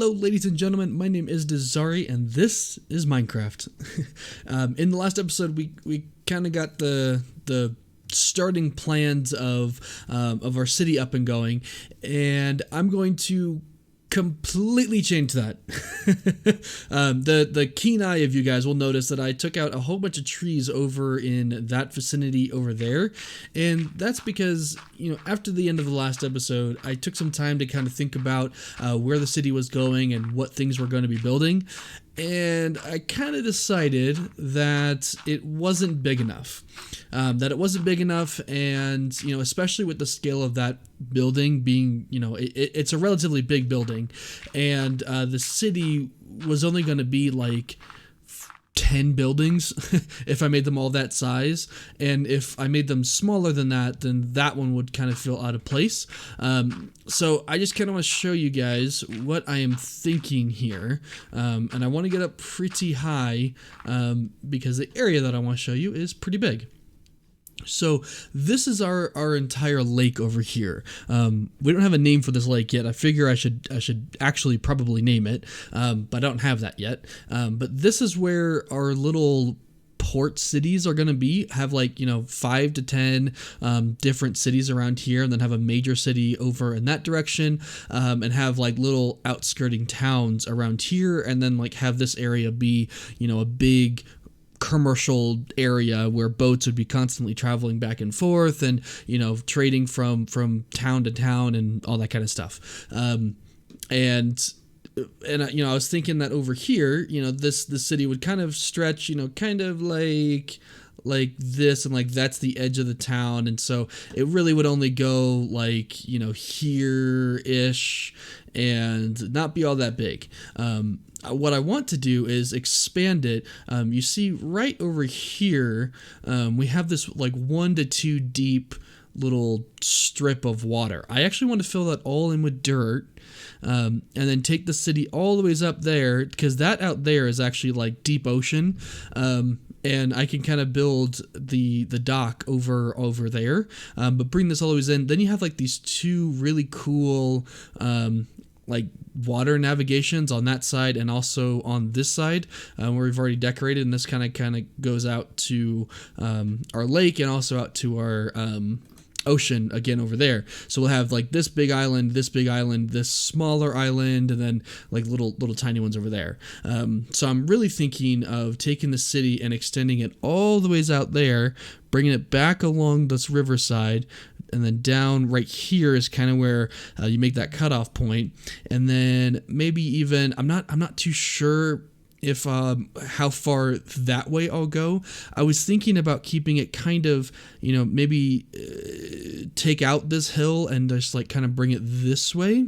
Hello, ladies and gentlemen. My name is Dzari, and this is Minecraft. In the last episode, we kind of got the starting plans of our city up and going, and I'm going to completely change that. The keen eye of you guys will notice that I took out a whole bunch of trees over in that vicinity over there, and that's because, after the end of the last episode, I took some time to kind of think about where the city was going and what things we're going to be building, and I kind of decided that it wasn't big enough. And especially with the scale of that building being, it's a relatively big building, and the city was only going to be like 10 buildings if I made them all that size, and if I made them smaller than that, then that one would kind of feel out of place. So I just kind of want to show you guys what I am thinking here, and I want to get up pretty high because the area that I want to show you is pretty big. So this is our entire lake over here. We don't have a name for this lake yet. I figure I should actually probably name it, but I don't have that yet. But this is where our little port cities are going to be, have 5 to 10 different cities around here, and then have a major city over in that direction, and have little outskirting towns around here, and then have this area be a big commercial area where boats would be constantly traveling back and forth, and trading from town to town and all that kind of stuff. And I was thinking that over here, this city would kind of stretch, kind of like this, and that's the edge of the town, and so it really would only go here-ish and not be all that big. What I want to do is expand it. You see right over here, we have this 1 to 2 deep little strip of water. I actually want to fill that all in with dirt, and then take the city all the ways up there, because that out there is actually deep ocean, and I can kind of build the dock over there, but bring this all the ways in. Then you have these two really cool water navigations on that side, and also on this side, where we've already decorated, and this kind of goes out to our lake, and also out to our ocean again over there. So we'll have this big island, this smaller island, and then little tiny ones over there. So I'm really thinking of taking the city and extending it all the ways out there, bringing it back along this riverside, and then down right here is kind of where you make that cutoff point, and then maybe even I'm not too sure if how far that way I'll go. I was thinking about keeping it kind of, maybe take out this hill and just kind of bring it this way.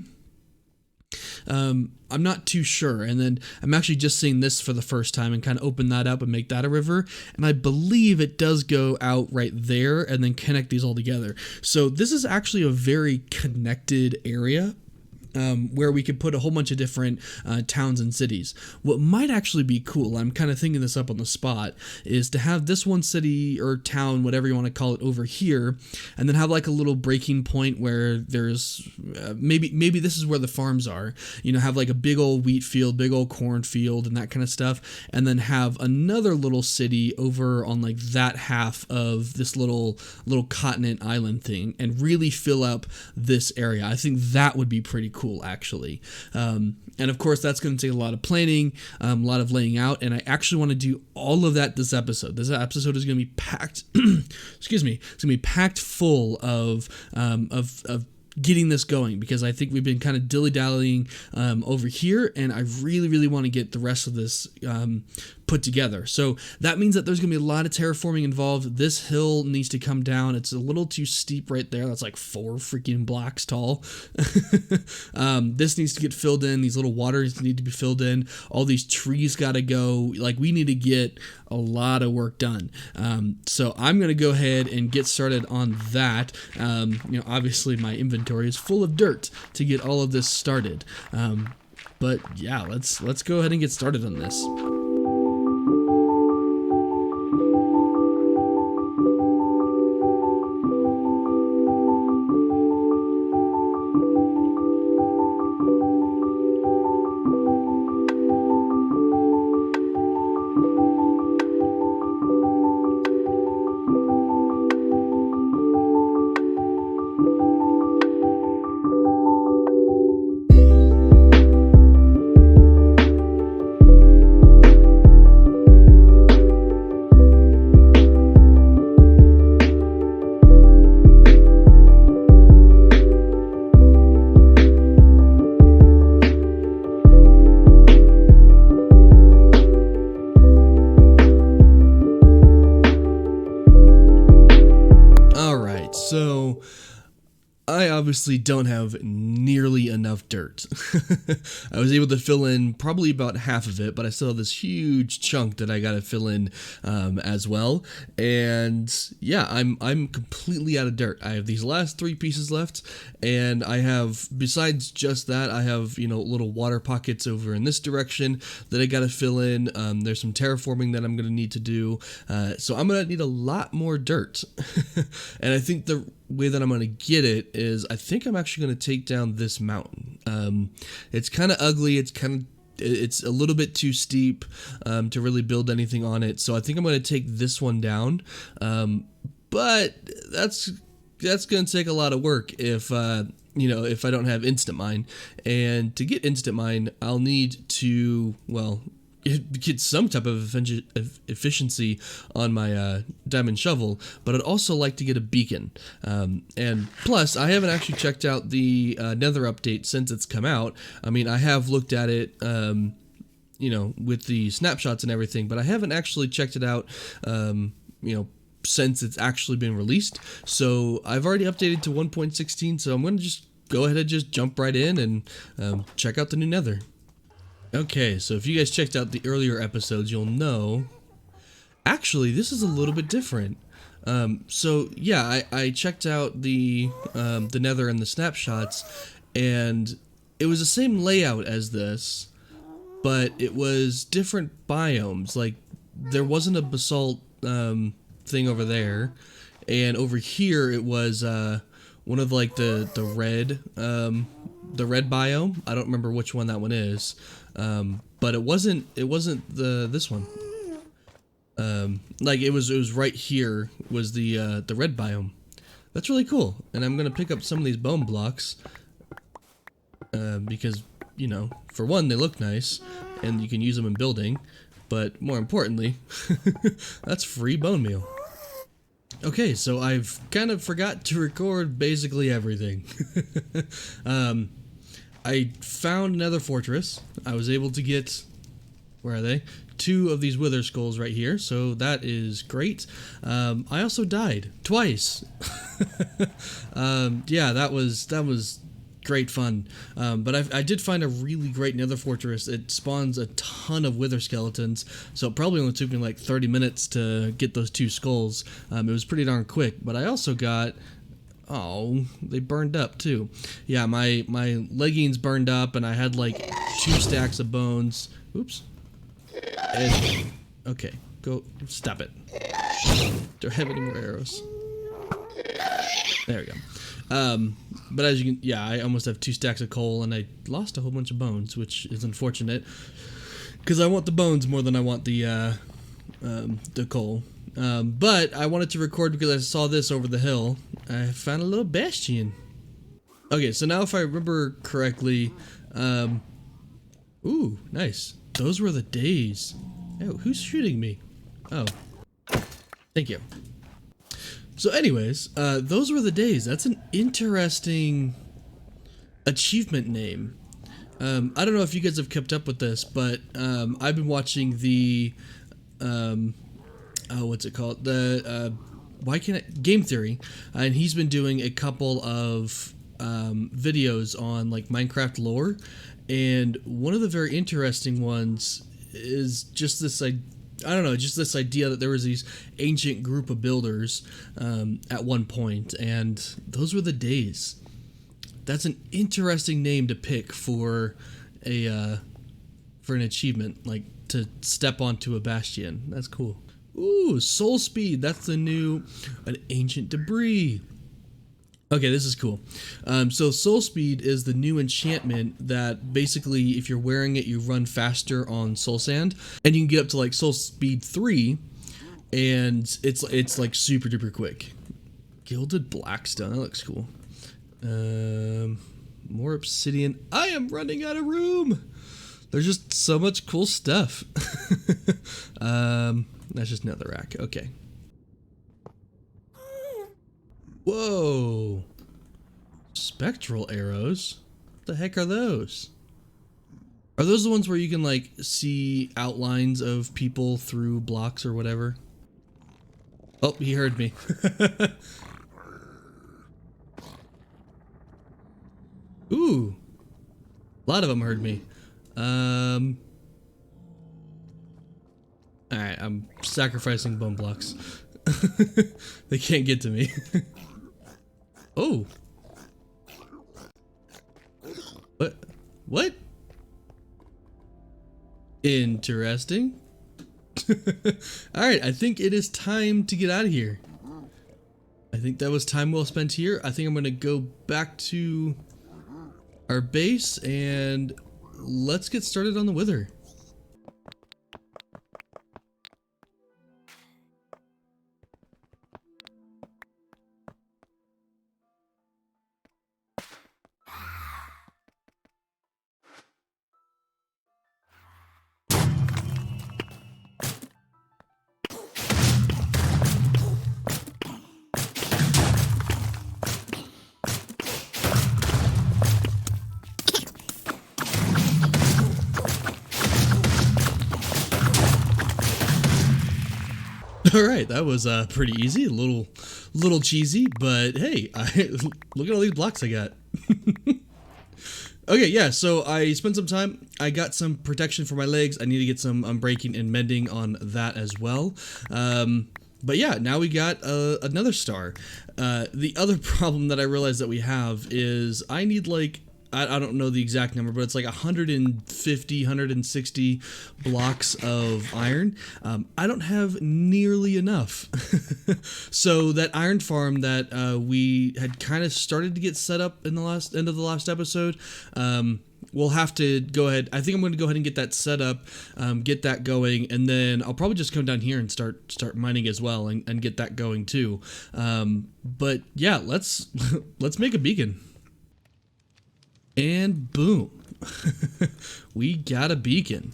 I'm not too sure, and then I'm actually just seeing this for the first time and kind of open that up and make that a river, and I believe it does go out right there and then connect these all together. So this is actually a very connected area, where we could put a whole bunch of different towns and cities. What might actually be cool, I'm kind of thinking this up on the spot, is to have this one city or town, whatever you want to call it, over here, and then have a little breaking point where there's maybe this is where the farms are. Have a big old wheat field, big old corn field, and that kind of stuff, and then have another little city over on that half of this little continent island thing, and really fill up this area. I think that would be pretty cool, actually. And of course, that's going to take a lot of planning, a lot of laying out, and I actually want to do all of that this episode. This episode is going to be packed, excuse me, it's going to be packed full of getting this going, because I think we've been kind of dilly-dallying over here, and I really, really want to get the rest of this put together. So that means that there's going to be a lot of terraforming involved. This hill needs to come down. It's a little too steep right there. That's 4 freaking blocks tall. This needs to get filled in. These little waters need to be filled in. All these trees got to go. We need to get a lot of work done. So I'm going to go ahead and get started on that. Obviously my inventory is full of dirt to get all of this started. But yeah, let's go ahead and get started on this. obviously don't have nearly enough dirt. I was able to fill in probably about half of it, but I still have this huge chunk that I gotta fill in as well. And yeah, I'm completely out of dirt. I have these last 3 pieces left, and I have, besides just that, I have, you know, little water pockets over in this direction that I gotta fill in. There's some terraforming that I'm gonna need to do, so I'm gonna need a lot more dirt. And I think the way that I'm going to get it is, I think I'm actually going to take down this mountain. It's kind of ugly. It's a little bit too steep to really build anything on it. So I think I'm going to take this one down. But that's going to take a lot of work if you know, if I don't have instant mine. And to get instant mine, I'll need to, well, get some type of efficiency on my diamond shovel, but I'd also like to get a beacon. And plus, I haven't actually checked out the Nether update since it's come out. I mean, I have looked at it, you know, with the snapshots and everything, but I haven't actually checked it out, you know, since it's actually been released. So I've already updated to 1.16, so I'm going to just go ahead and just jump right in and check out the new Nether. Okay, so if you guys checked out the earlier episodes, you'll know, actually, this is a little bit different. So yeah, I checked out the Nether and the snapshots, and it was the same layout as this, but it was different biomes. Like, there wasn't a basalt thing over there, and over here it was one of like the red biome. I don't remember which one that one is. But it wasn't this one. Like it was right here was the red biome. That's really cool. And I'm gonna pick up some of these bone blocks, because, you know, for one, they look nice and you can use them in building, but more importantly, that's free bone meal. Okay, so I've kind of forgot to record basically everything. I found another fortress. I was able to get, where are they? 2 of these wither skulls right here, so that is great. I also died twice. Yeah, that was great fun. But I did find a really great nether fortress. It spawns a ton of wither skeletons, so it probably only took me like 30 minutes to get those 2 skulls. It was pretty darn quick, but I also got, oh, they burned up too. Yeah, my leggings burned up, and I had like 2 stacks of bones. Oops. And, okay, go, stop it. Don't have any more arrows. There we go. But as you can, yeah, I almost have 2 stacks of coal, and I lost a whole bunch of bones, which is unfortunate, because I want the bones more than I want the coal. But I wanted to record because I saw this over the hill. I found a little bastion. Okay, so now if I remember correctly, ooh, nice. Those were the days. Oh, who's shooting me? Oh, thank you. So anyways, those were the days. That's an interesting achievement name. I don't know if you guys have kept up with this, but I've been watching the what's it called? The Game Theory, and he's been doing a couple of videos on like Minecraft lore, and one of the very interesting ones is just this, I don't know, just this idea that there was these ancient group of builders at one point, and those were the days. That's an interesting name to pick for an achievement, like to step onto a bastion. That's cool. Ooh, soul speed. That's the new, an ancient debris. Okay, this is cool. So soul speed is the new enchantment that basically, if you're wearing it, you run faster on soul sand, and you can get up to like soul speed 3, and it's like super duper quick. Gilded blackstone. That looks cool. More obsidian. I am running out of room. There's just so much cool stuff. That's just netherrack. Okay. Whoa. Spectral arrows? What the heck are those? Are those the ones where you can like see outlines of people through blocks or whatever? Oh, he heard me. Ooh, a lot of them heard me. Alright, I'm sacrificing bone blocks. They can't get to me. Oh. What? What? Interesting. Alright, I think it is time to get out of here. I think that was time well spent here. I think I'm going to go back to our base and let's get started on the wither. All right, that was pretty easy, a little cheesy, but hey, look at all these blocks I got. Okay, yeah, so I spent some time. I got some protection for my legs. I need to get some unbreaking and mending on that as well. But yeah, now we got another star. The other problem that I realized that we have is I need like, I don't know the exact number, but it's like 150, 160 blocks of iron. I don't have nearly enough. So that iron farm that we had kind of started to get set up in the end of the last episode, we'll have to go ahead. I think I'm going to go ahead and get that set up, get that going, and then I'll probably just come down here and start mining as well and get that going too. But yeah, let's make a beacon. And boom, we got a beacon.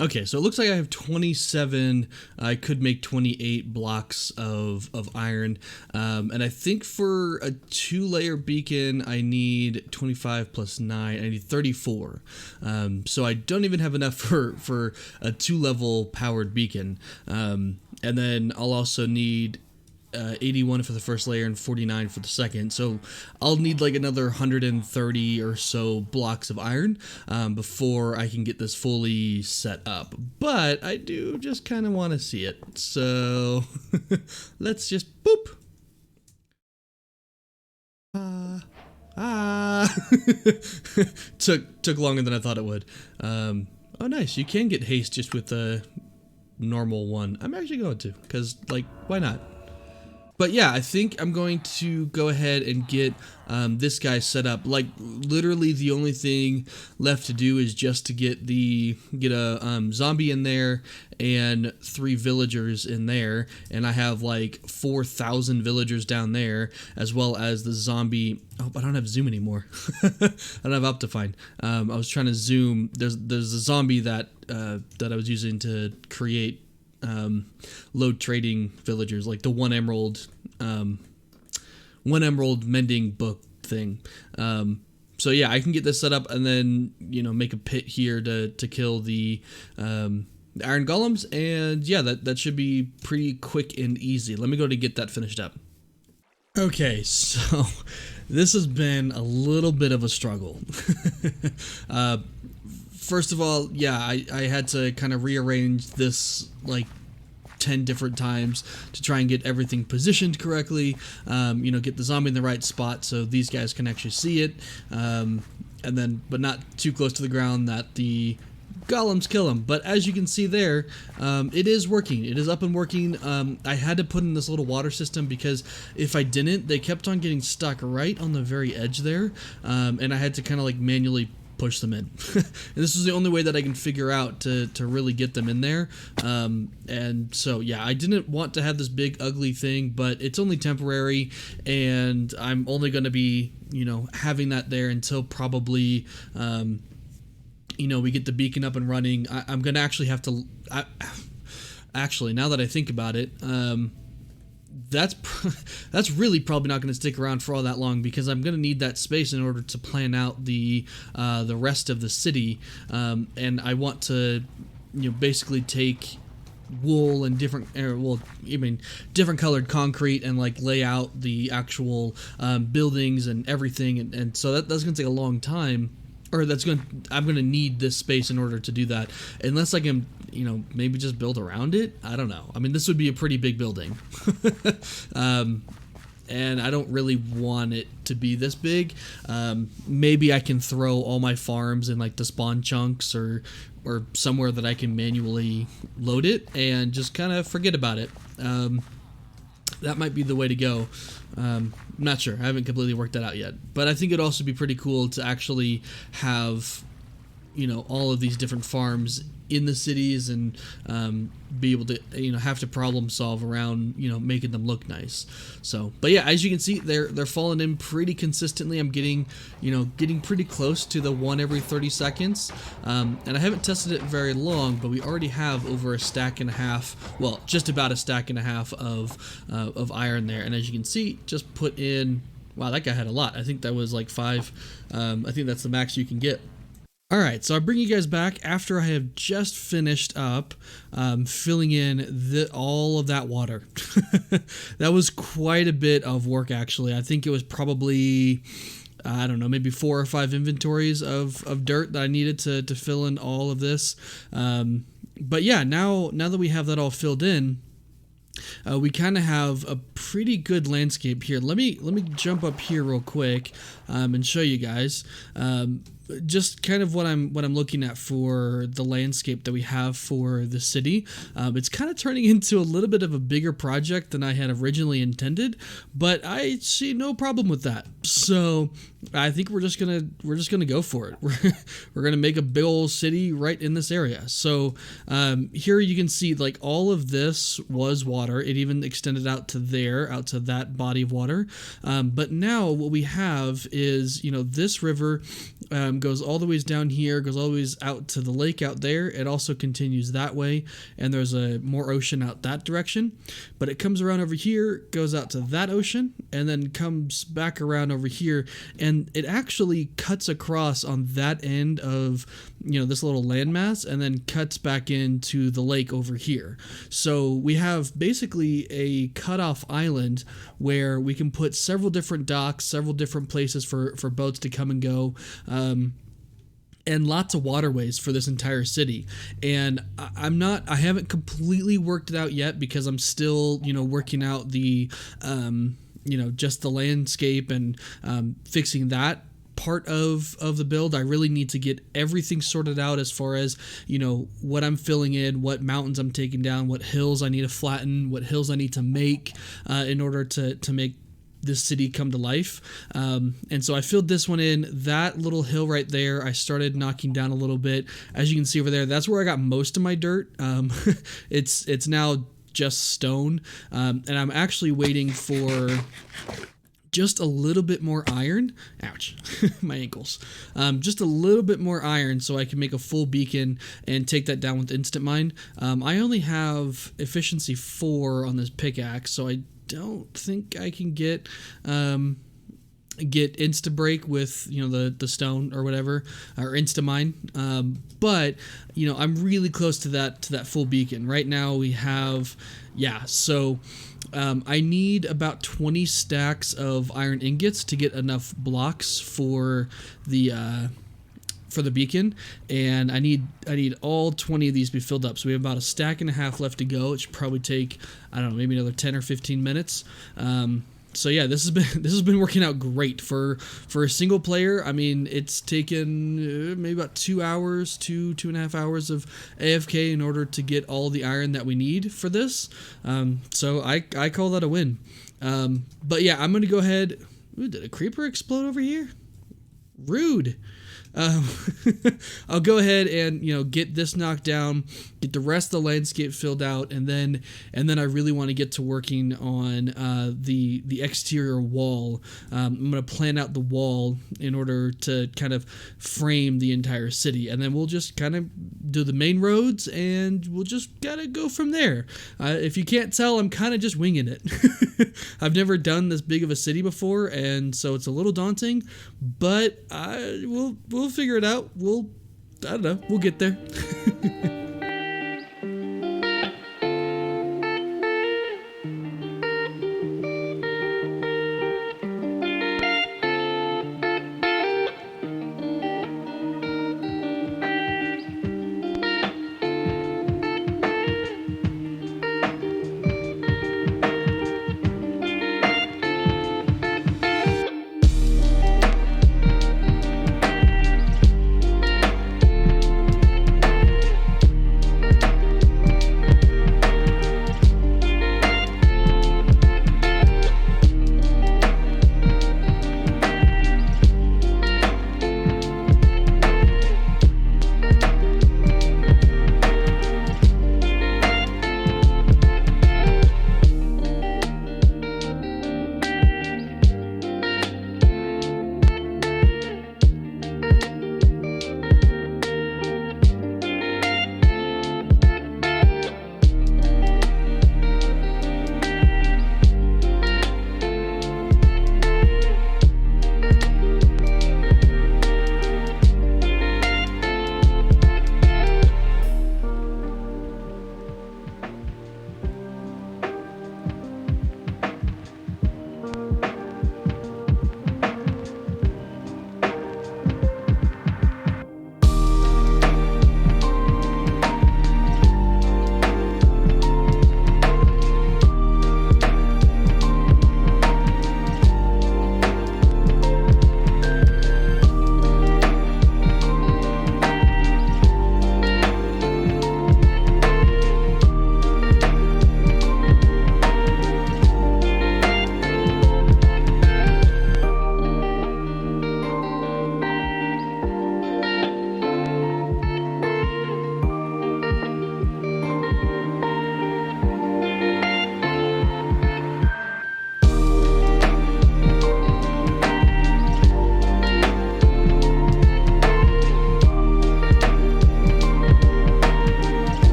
Okay, so it looks like I have 27, I could make 28 blocks of iron, and I think for a 2-layer beacon, I need 25 plus 9, I need 34, so I don't even have enough for a 2-level powered beacon, and then I'll also need 81 for the first layer and 49 for the second, so I'll need like another 130 or so blocks of iron before I can get this fully set up, but I do just kind of want to see it, so let's just boop. Took longer than I thought it would. Oh nice, you can get haste just with the normal one. I'm actually going to, because like, why not? But yeah, I think I'm going to go ahead and get this guy set up. Like literally the only thing left to do is just to get a zombie in there and 3 villagers in there, and I have like 4,000 villagers down there, as well as the zombie. Oh, I don't have zoom anymore. I don't have Optifine. I was trying to zoom. There's a zombie that I was using to create load trading villagers, like the one emerald mending book thing. So yeah, I can get this set up and then, you know, make a pit here to kill the iron golems, and yeah, that should be pretty quick and easy. Let me go to get that finished up. Okay, so this has been a little bit of a struggle. First of all, yeah, I had to kind of rearrange this like 10 different times to try and get everything positioned correctly, you know, get the zombie in the right spot so these guys can actually see it, and then but not too close to the ground that the golems kill him. But as you can see there, it is working. It is up and working. I had to put in this little water system because if I didn't, they kept on getting stuck right on the very edge there, and I had to kind of like manually push them in. And this is the only way that I can figure out to really get them in there. And so yeah, I didn't want to have this big ugly thing, but it's only temporary, and I'm only going to be, you know, having that there until probably you know, we get the beacon up and running. I'm going to actually have to actually, now that I think about it, that's really probably not going to stick around for all that long, because I'm going to need that space in order to plan out the rest of the city, and I want to, you know, basically take wool and different, different colored concrete, and like lay out the actual buildings and everything, and so that's gonna take a long time. Or I'm gonna need this space in order to do that, unless I can, maybe just build around it. I don't know. I mean, this would be a pretty big building, and I don't really want it to be this big. Maybe I can throw all my farms in like the spawn chunks or somewhere that I can manually load it and just kind of forget about it. That might be the way to go. I'm not sure. I haven't completely worked that out yet. But I think it'd also be pretty cool to actually have, all of these different farms in the cities and be able to, have to problem solve around, making them look nice. So, but yeah, as you can see, they're falling in pretty consistently. I'm getting pretty close to the 1 every 30 seconds. And I haven't tested it very long, but we already have over a stack and a half, well, just about a stack and a half of iron there. And as you can see, just put in, wow, that guy had a lot. I think that was like 5. I think that's the max you can get. Alright, so I bring you guys back after I have just finished up filling in all of that water. That was quite a bit of work, actually. I think it was probably, I don't know, maybe 4 or 5 inventories of dirt that I needed to fill in all of this. But yeah, now that we have that all filled in, we kind of have a pretty good landscape here. Let me jump up here real quick and show you guys just kind of what I'm looking at for the landscape that we have for the city. It's kind of turning into a little bit of a bigger project than I had originally intended, but I see no problem with that. So I think we're just gonna go for it. We're gonna make a big old city right in this area. So here you can see like all of this was water. It even extended out to that body of water. But now what we have is, this river goes all the ways down here, goes all the ways out to the lake out there. It also continues that way, and there's more ocean out that direction. But it comes around over here, goes out to that ocean, and then comes back around over here, and it actually cuts across on that end of this little landmass, and then cuts back into the lake over here. So we have basically a cut-off island where we can put several different docks, several different places for boats to come and go. And lots of waterways for this entire city. And I haven't completely worked it out yet because I'm still, working out the, just the landscape and fixing that part of the build. I really need to get everything sorted out as far as, what I'm filling in, what mountains I'm taking down, what hills I need to flatten, what hills I need to make in order to make this city come to life. And so I filled this one in. That little hill right there, I started knocking down a little bit. As you can see over there, that's where I got most of my dirt. It's now just stone. And I'm actually waiting for just a little bit more iron. Ouch, my ankles. Just a little bit more iron so I can make a full beacon and take that down with instant mine. I only have efficiency 4 on this pickaxe, so I don't think I can get insta break with the stone or whatever, or insta mine. But I'm really close to that full beacon. Right now we have so I need about 20 stacks of iron ingots to get enough blocks for the beacon, and I need all 20 of these to be filled up. So we have about a stack and a half left to go. It should probably take, I don't know, maybe another 10 or 15 minutes. So yeah, this has been working out great for a single player. I mean, it's taken maybe about 2 hours, 2.5 hours of AFK in order to get all the iron that we need for this. So I call that a win. But yeah, I'm gonna go ahead. Ooh, did a creeper explode over here? Rude. I'll go ahead and get this knocked down, get the rest of the landscape filled out, and then I really want to get to working on the exterior wall. I'm gonna plan out the wall in order to kind of frame the entire city, and then we'll just kind of do the main roads, and we'll just gotta go from there. If you can't tell, I'm kind of just winging it. I've never done this big of a city before, and so it's a little daunting, but we'll figure it out. We'll get there.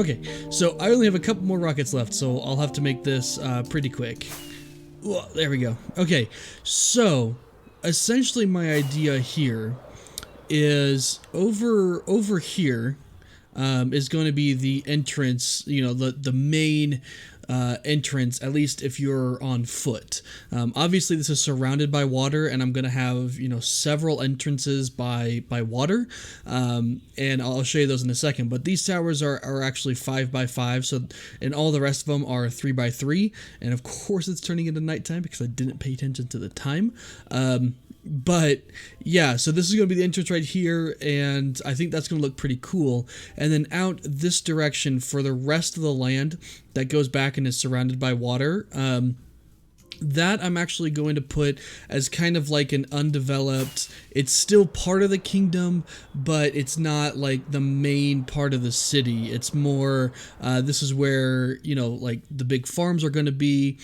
Okay, so I only have a couple more rockets left, so I'll have to make this pretty quick. Ooh, there we go. Okay, so essentially my idea here is over here is going to be the entrance, the main entrance, at least if you're on foot. Obviously this is surrounded by water, and I'm going to have, several entrances by water, and I'll show you those in a second, but these towers are actually 5x5, so, and all the rest of them are 3x3, and of course it's turning into nighttime because I didn't pay attention to the time. But yeah, so this is going to be the entrance right here, and I think that's going to look pretty cool. And then out this direction for the rest of the land that goes back and is surrounded by water, that I'm actually going to put as kind of like an undeveloped, it's still part of the kingdom, but it's not like the main part of the city. It's more, this is where, like the big farms are going to be.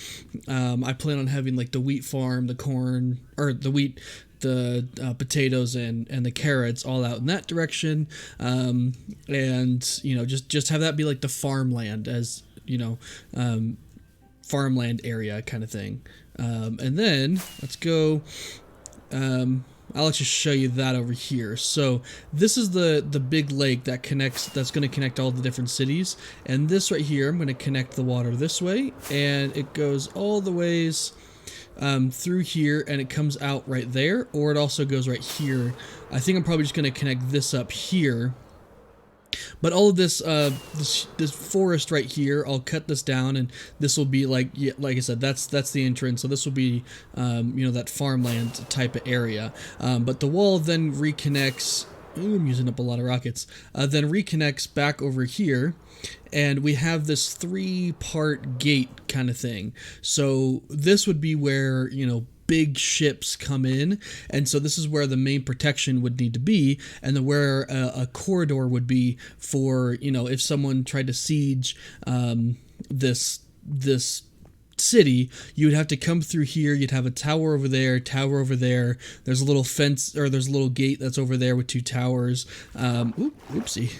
I plan on having like the wheat farm, the corn, or the wheat, the potatoes and the carrots all out in that direction. And, just have that be like the farmland, as, farmland area kind of thing. And then let's go, I'll just show you that over here. So this is the big lake that connects, that's going to connect all the different cities. And this right here, I'm going to connect the water this way, and it goes all the ways through here, and it comes out right there, or it also goes right here. I think I'm probably just going to connect this up here. But all of this, this forest right here, I'll cut this down, and this will be like I said, that's the entrance. So this will be, that farmland type of area. But the wall then reconnects. Ooh, I'm using up a lot of rockets. Then reconnects back over here, and we have this 3-part gate kind of thing. So this would be where, big ships come in, and so this is where the main protection would need to be, and then where a corridor would be for, if someone tried to siege this city, you would have to come through here. You'd have a tower over there, there's a little fence, or there's a little gate that's over there with 2 towers. Whoopsie,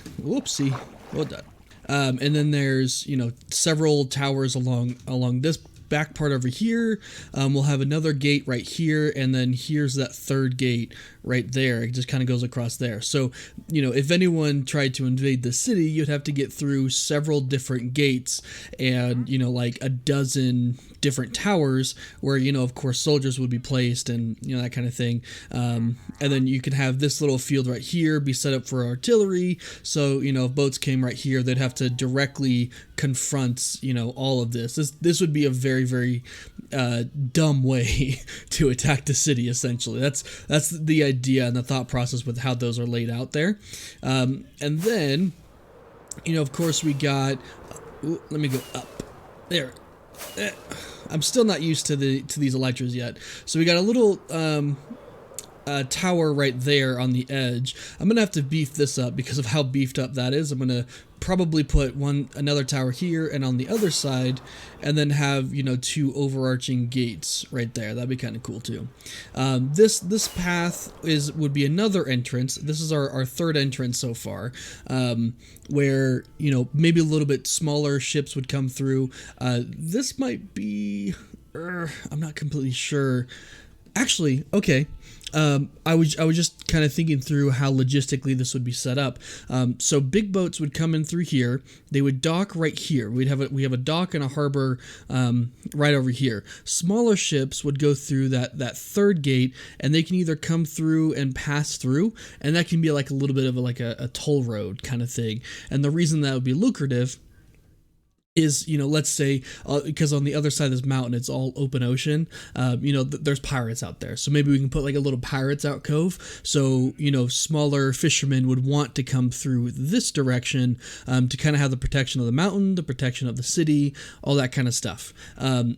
well done. And then there's, several towers along this back part over here. We'll have another gate right here, and then here's that 3rd gate right there. It just kind of goes across there. So, if anyone tried to invade the city, you'd have to get through several different gates and, like a dozen different towers where, of course, soldiers would be placed and, that kind of thing. And then you could have this little field right here be set up for artillery. So, if boats came right here, they'd have to directly confront, all of this. This would be a very, very dumb way to attack the city, essentially. That's the idea and the thought process with how those are laid out there. And then, of course, we got, let me go up there. I'm still not used to these elytras yet. So we got a little tower right there on the edge. I'm gonna have to beef this up because of how beefed up that is. I'm gonna probably put another tower here and on the other side, and then have 2 overarching gates right there. That'd be kind of cool too. This path would be another entrance. This is our 3rd entrance so far, where maybe a little bit smaller ships would come through. This might be, I'm not completely sure. Actually, okay. I was just kind of thinking through how logistically this would be set up. So big boats would come in through here. They would dock right here. We have a dock and a harbor right over here. Smaller ships would go through that 3rd gate, and they can either come through and pass through, and that can be like a little bit of a toll road kind of thing. And the reason that would be lucrative is, let's say, because on the other side of this mountain, it's all open ocean, there's pirates out there. So maybe we can put like a little pirates out cove. So, smaller fishermen would want to come through this direction to kind of have the protection of the mountain, the protection of the city, all that kind of stuff. And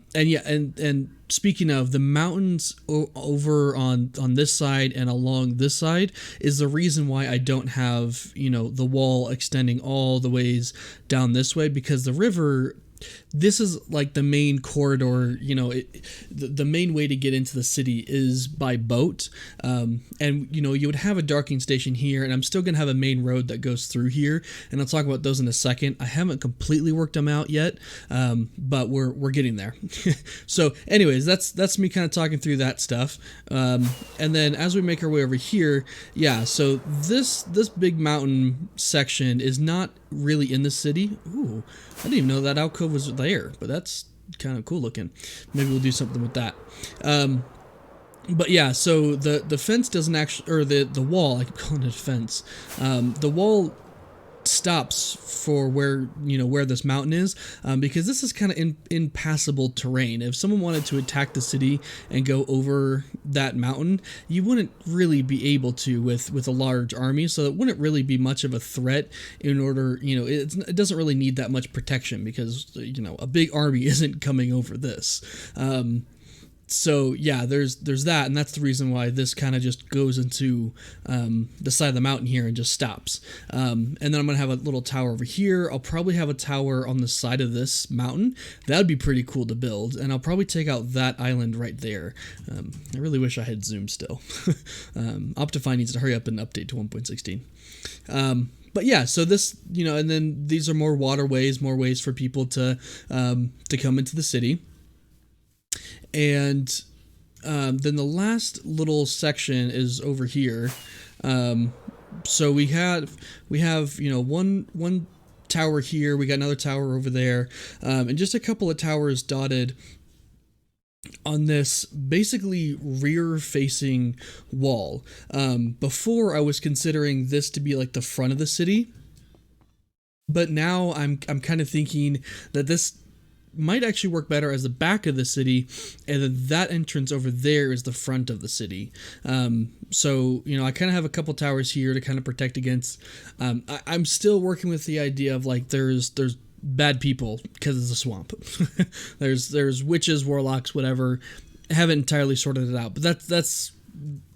speaking of, the mountains over on this side and along this side is the reason why I don't have, the wall extending all the ways down this way, because the river this is like the main corridor, the main way to get into the city is by boat. And, you would have a docking station here, and I'm still going to have a main road that goes through here. And I'll talk about those in a second. I haven't completely worked them out yet, but we're getting there. So anyways, that's me kind of talking through that stuff. And then as we make our way over here, so this big mountain section is not really in the city. Ooh, I didn't even know that alcove was there, but that's kind of cool looking. Maybe we'll do something with that. But yeah, so the fence doesn't actually, or the wall, I keep calling it a fence. The wall stops for where this mountain is, because this is kind of impassable terrain. If someone wanted to attack the city and go over that mountain, you wouldn't really be able to with a large army, so it wouldn't really be much of a threat. In order, it doesn't really need that much protection, because a big army isn't coming over this. So yeah, there's that, and that's the reason why this kind of just goes into the side of the mountain here and just stops. And then I'm gonna have a little tower over here. I'll probably have a tower on the side of this mountain. That'd be pretty cool to build, and I'll probably take out that island right there. I really wish I had zoom still. Optifine needs to hurry up and update to 1.16. But yeah, so this, and then these are more waterways, more ways for people to come into the city. And then the last little section is over here. So we have one tower here. We got another tower over there, and just a couple of towers dotted on this basically rear-facing wall. Before I was considering this to be like the front of the city, but now I'm kind of thinking that this might actually work better as the back of the city, and then that entrance over there is the front of the city. So I kind of have a couple towers here to kind of protect against. I'm still working with the idea of like there's bad people because it's a swamp. there's witches, warlocks, whatever. I haven't entirely sorted it out, but that's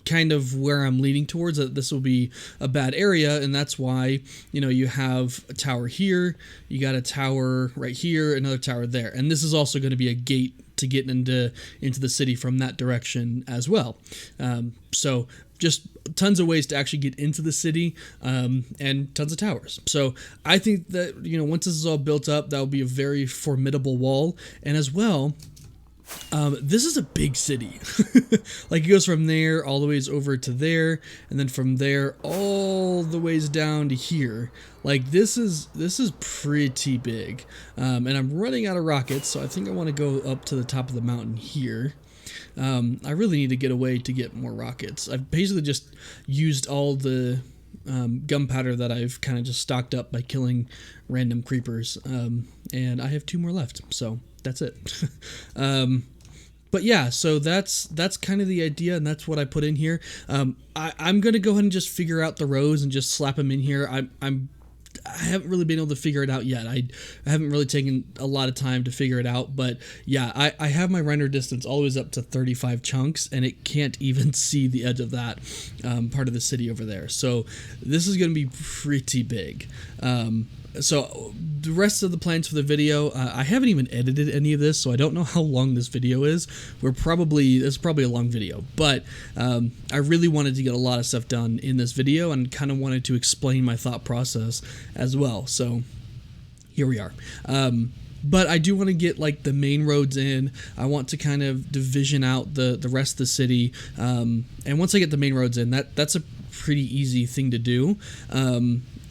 kind of where I'm leaning towards, that this will be a bad area, and that's why you have a tower here, you got a tower right here, another tower there, and this is also going to be a gate to get into the city from that direction as well. So just tons of ways to actually get into the city, and tons of towers. So I think that once this is all built up, that will be a very formidable wall. And as well, this is a big city. Like it goes from there all the ways over to there, and then from there all the ways down to here. Like this is pretty big. And I'm running out of rockets, so I think I want to go up to the top of the mountain here. I really need to get away to get more rockets. I've basically just used all the gunpowder that I've kind of just stocked up by killing random creepers, and I have 2 more left, so that's it. But yeah, so that's kind of the idea, and that's what I put in here. I'm gonna go ahead and just figure out the rows and just slap them in here. I haven't really been able to figure it out yet. I haven't really taken a lot of time to figure it out, but yeah, I have my render distance always up to 35 chunks, and it can't even see the edge of that part of the city over there. So this is going to be pretty big. So the rest of the plans for the video, I haven't even edited any of this, so I don't know how long this video is. It's probably a long video, but I really wanted to get a lot of stuff done in this video, and kind of wanted to explain my thought process as well. So here we are. But I do want to get like the main roads in. I want to kind of division out the rest of the city. And once I get the main roads in, that's a pretty easy thing to do.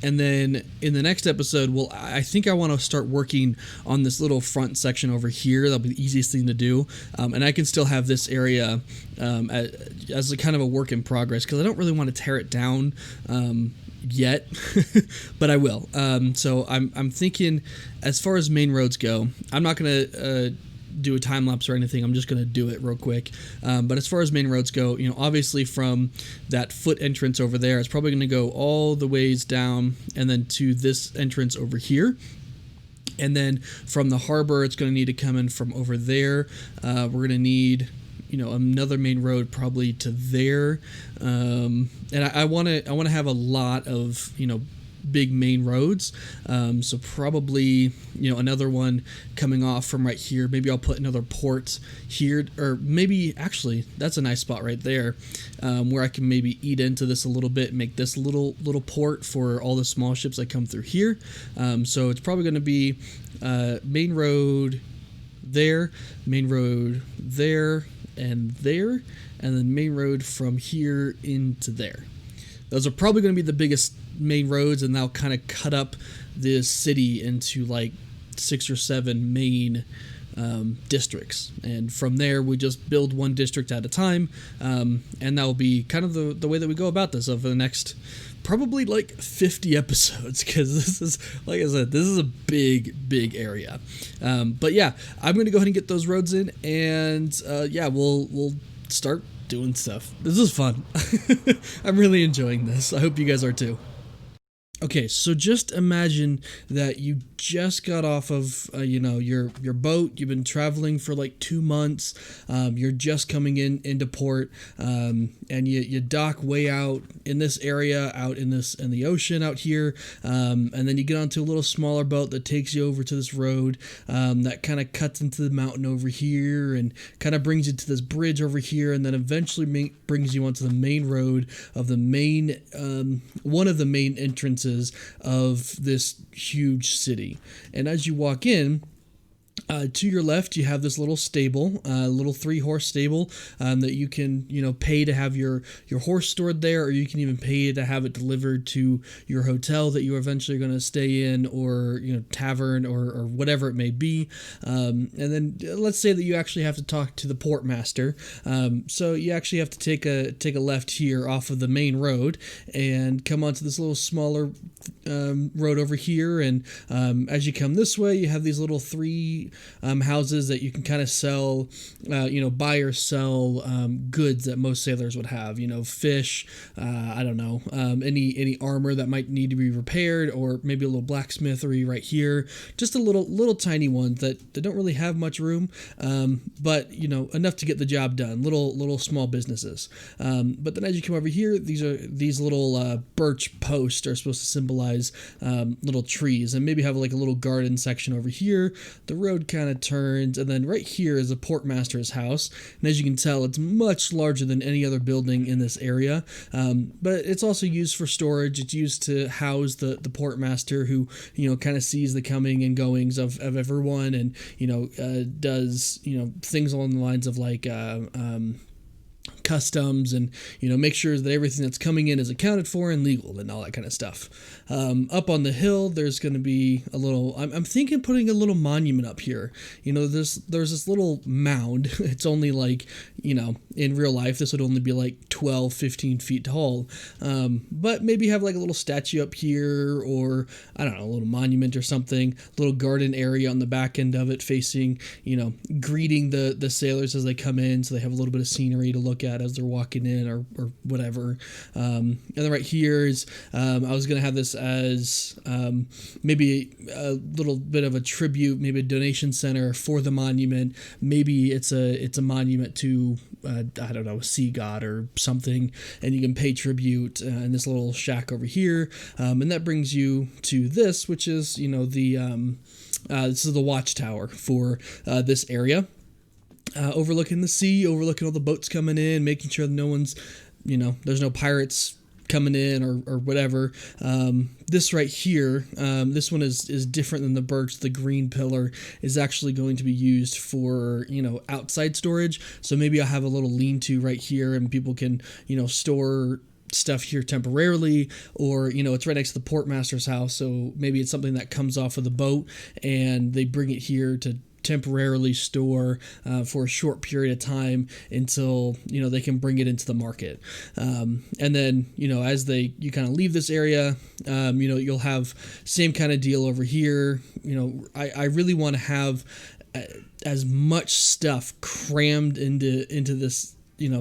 And then in the next episode, I think I want to start working on this little front section over here. That'll be the easiest thing to do. And I can still have this area as a kind of a work in progress, because I don't really want to tear it down yet, but I will. So I'm thinking, as far as main roads go, I'm not going to do a time lapse or anything. I'm just going to do it real quick. But as far as main roads go, obviously from that foot entrance over there, it's probably going to go all the ways down and then to this entrance over here. And then from the harbor, it's going to need to come in from over there. We're going to need another main road probably to there. And I want to have a lot of, big main roads. So probably, another one coming off from right here. Maybe I'll put another port here, or maybe actually that's a nice spot right there, where I can maybe eat into this a little bit, make this little port for all the small ships that come through here. So it's probably going to be main road there, main road there, and there, and then main road from here into there. Those are probably going to be the biggest main roads, and they'll kind of cut up this city into like 6 or 7 main districts. And from there, we just build one district at a time, and that'll be kind of the way that we go about this over the next probably like 50 episodes, because this is, like I said, this is a big area. But yeah, I'm going to go ahead and get those roads in, and yeah, we'll start doing stuff. This is fun. I'm really enjoying this. I hope you guys are too. Okay, so just imagine that you just got off of, your boat. You've been traveling for like 2 months. You're just coming into port, and you dock way out in this area, out in the ocean out here, and then you get onto a little smaller boat that takes you over to this road that kind of cuts into the mountain over here and kind of brings you to this bridge over here, and then eventually brings you onto the main road of the main one of the main entrances of this huge city. And as you walk in, to your left, you have this little stable, little 3-horse stable that you can, pay to have your horse stored there, or you can even pay to have it delivered to your hotel that you're eventually going to stay in, or tavern, or whatever it may be. And then let's say that you actually have to talk to the port master. So you actually have to take a left here off of the main road and come onto this little smaller road over here. And as you come this way, you have these little 3 houses that you can kind of sell, buy or sell goods that most sailors would have, fish, I don't know, any armor that might need to be repaired, or maybe a little blacksmithery right here, just a little tiny one that they don't really have much room, but enough to get the job done, little small businesses. But then as you come over here, these little birch posts are supposed to symbolize little trees, and maybe have like a little garden section over here. The road kind of turns, and then right here is the portmaster's house, and as you can tell, it's much larger than any other building in this area, but it's also used for storage. It's used to house the portmaster, who kind of sees the coming and goings of everyone, and does things along the lines of like customs, and make sure that everything that's coming in is accounted for and legal and all that kind of stuff. Up on the hill, there's going to be a little, I'm thinking putting a little monument up here. There's this little mound. It's only like, in real life, this would only be like 12, 15 feet tall. But maybe have like a little statue up here, or I don't know, a little monument or something, a little garden area on the back end of it facing, greeting the sailors as they come in, so they have a little bit of scenery to look at as they're walking in, or whatever. And then right here is, I was going to have this as maybe a little bit of a tribute, maybe a donation center for the monument. Maybe it's a monument to, I don't know, a sea god or something, and you can pay tribute in this little shack over here. And that brings you to this, which is, this is the watchtower for this area. Overlooking the sea, overlooking all the boats coming in, making sure that no one's, there's no pirates coming in or whatever. This right here, this one is different than the birch. The green pillar is actually going to be used for, outside storage. So maybe I'll have a little lean-to right here, and people can, store stuff here temporarily, or it's right next to the portmaster's house, so maybe it's something that comes off of the boat and they bring it here to temporarily store for a short period of time until they can bring it into the market. And then as you kind of leave this area, you'll have same kind of deal over here. I really want to have as much stuff crammed into this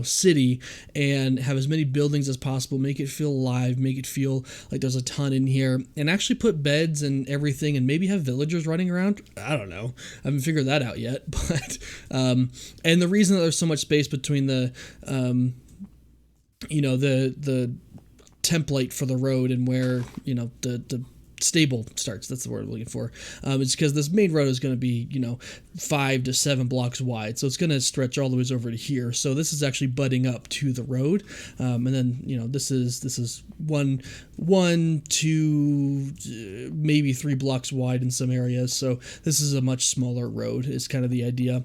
city, and have as many buildings as possible, make it feel alive, make it feel like there's a ton in here, and actually put beds and everything, and maybe have villagers running around. I don't know. I haven't figured that out yet, but and the reason that there's so much space between the template for the road and where, you know, the stable starts. That's the word I'm looking for. It's because this main road is going to be, you know, 5 to 7 blocks wide, so it's going to stretch all the way over to here. So this is actually butting up to the road, and then, you know, this is one, 2, maybe 3 blocks wide in some areas. So this is a much smaller road. Is kind of the idea.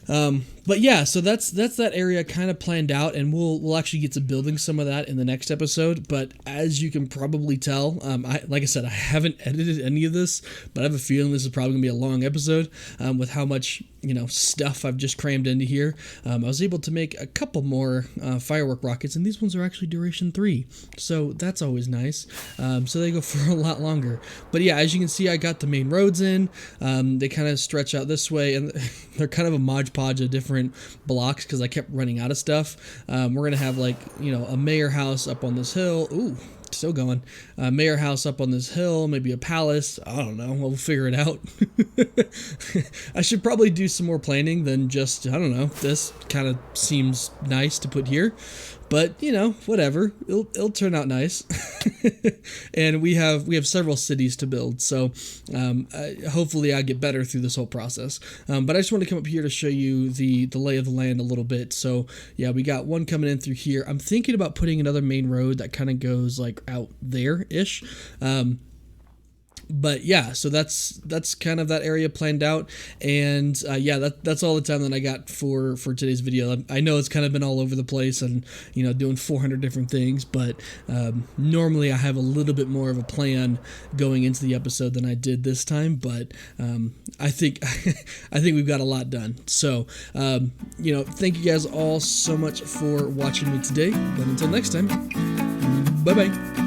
But yeah, so that's that area kind of planned out, and we'll actually get to building some of that in the next episode. But as you can probably tell, like I said, I haven't edited any of this, but I have a feeling this is probably gonna be a long episode with how much, you know, stuff I've just crammed into here. I was able to make a couple more firework rockets, and these ones are actually duration 3, so that's always nice. So they go for a lot longer. But yeah, as you can see, I got the main roads in. They kind of stretch out this way, and they're kind of a modge podge of different blocks because I kept running out of stuff. We're gonna have, like, you know, a mayor house up on this hill. Ooh, still going. Mayor house up on this hill, maybe a palace. I don't know. We'll figure it out. I should probably do some more planning than just, I don't know. This kind of seems nice to put here, but you know, whatever. It'll turn out nice. And we have several cities to build, so hopefully I get better through this whole process. But I just want to come up here to show you the lay of the land a little bit. So yeah, we got one coming in through here. I'm thinking about putting another main road that kind of goes like out there-ish. But yeah, so that's kind of that area planned out, and yeah, that's all the time that I got for today's video. I know it's kind of been all over the place, and you know, doing 400 different things, but normally I have a little bit more of a plan going into the episode than I did this time. But I think we've got a lot done. So you know, thank you guys all so much for watching me today. But until next time, bye bye.